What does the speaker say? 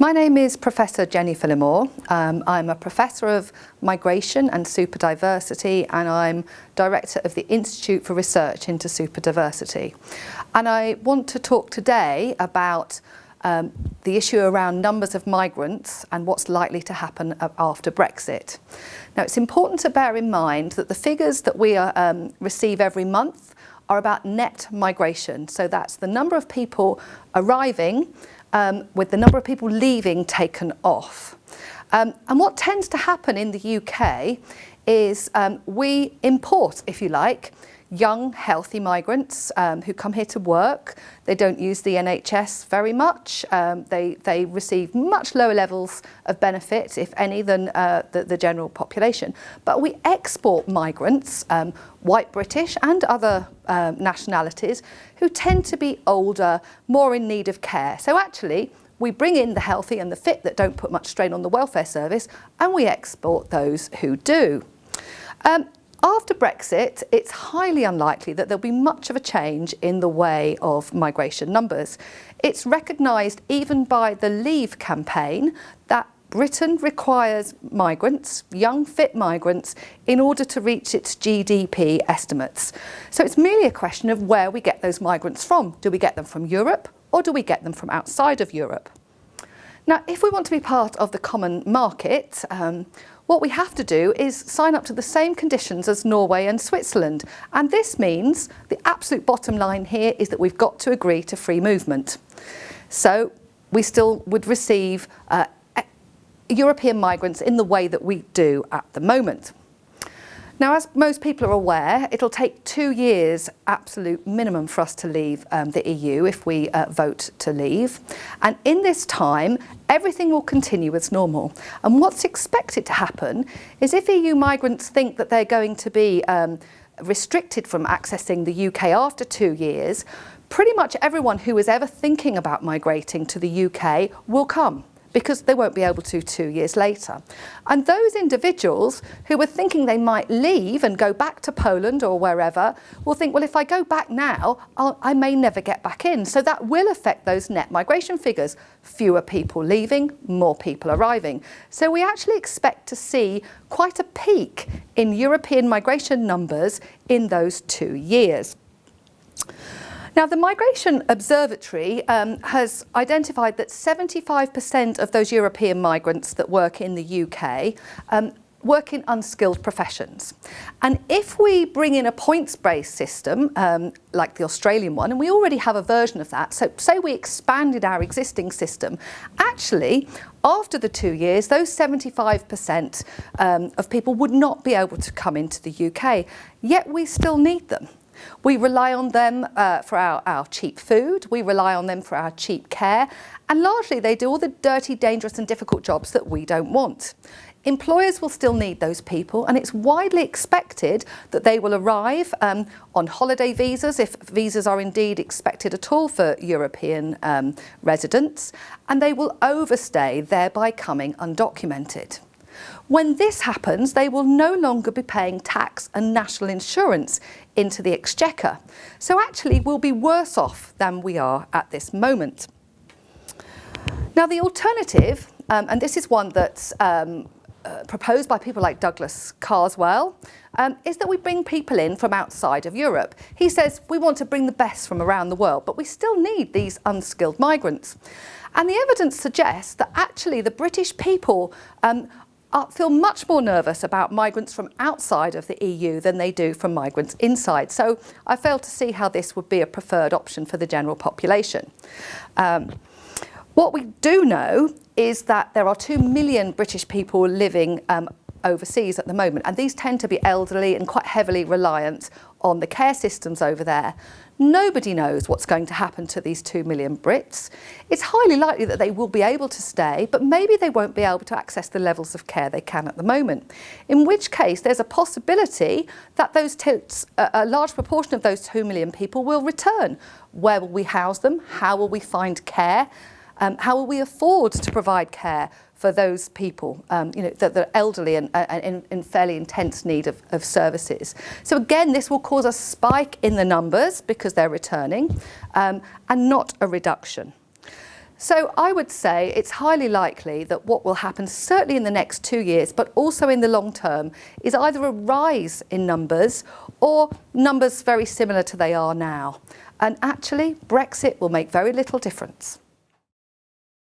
My name is Professor Jenny Phillimore. I'm a Professor of Migration and Superdiversity, and I'm Director of the Institute for Research into Superdiversity. And I want to talk today about the issue around numbers of migrants and what's likely to happen after Brexit. Now, it's important to bear in mind that the figures that we receive every month are about net migration. So that's the number of people arriving with the number of people leaving taken off. And what tends to happen in the UK is we import, if you like, young, healthy migrants who come here to work. They don't use the NHS very much. They receive much lower levels of benefit, if any, than the general population. But we export migrants, white British and other nationalities, who tend to be older, more in need of care. So actually, we bring in the healthy and the fit that don't put much strain on the welfare service, and we export those who do. After Brexit, it's highly unlikely that there'll be much of a change in the way of migration numbers. It's recognised even by the Leave campaign that Britain requires migrants, young fit migrants, in order to reach its GDP estimates. So it's merely a question of where we get those migrants from. Do we get them from Europe, or do we get them from outside of Europe? Now, if we want to be part of the common market, what we have to do is sign up to the same conditions as Norway and Switzerland. And this means the absolute bottom line here is that we've got to agree to free movement. So we still would receive European migrants in the way that we do at the moment. Now, as most people are aware, it'll take 2 years absolute minimum for us to leave the EU if we vote to leave. And in this time, everything will continue as normal. And what's expected to happen is if EU migrants think that they're going to be restricted from accessing the UK after 2 years, pretty much everyone who is ever thinking about migrating to the UK will come, because they won't be able to 2 years later. And those individuals who were thinking they might leave and go back to Poland or wherever will think, well, if I go back now, I may never get back in. So that will affect those net migration figures. Fewer people leaving, more people arriving. So we actually expect to see quite a peak in European migration numbers in those 2 years. Now, the Migration Observatory has identified that 75% of those European migrants that work in the UK work in unskilled professions. And if we bring in a points-based system, like the Australian one, and we already have a version of that, so say we expanded our existing system, actually, after the 2 years, those 75% of people would not be able to come into the UK, yet we still need them. We rely on them for our cheap food, we rely on them for our cheap care, and largely they do all the dirty, dangerous and difficult jobs that we don't want. Employers will still need those people, and it's widely expected that they will arrive on holiday visas, if visas are indeed expected at all for European residents, and they will overstay, thereby coming undocumented. When this happens, they will no longer be paying tax and national insurance into the exchequer. So actually, we'll be worse off than we are at this moment. Now, the alternative, and this is one that's proposed by people like Douglas Carswell, is that we bring people in from outside of Europe. He says we want to bring the best from around the world, but we still need these unskilled migrants. And the evidence suggests that actually the British people feel much more nervous about migrants from outside of the EU than they do from migrants inside. So I fail to see how this would be a preferred option for the general population. What we do know is that there are 2 million British people living overseas at the moment, and these tend to be elderly and quite heavily reliant on the care systems over there. Nobody knows what's going to happen to these 2 million Brits. It's highly likely that they will be able to stay, but maybe they won't be able to access the levels of care they can at the moment. In which case, there's a possibility that a large proportion of those 2 million people will return. Where will we house them? How will we find care? How will we afford to provide care for those people, that are elderly and in fairly intense need of services? So again, this will cause a spike in the numbers because they're returning, and not a reduction. So I would say it's highly likely that what will happen, certainly in the next 2 years, but also in the long term, is either a rise in numbers or numbers very similar to they are now. And actually, Brexit will make very little difference.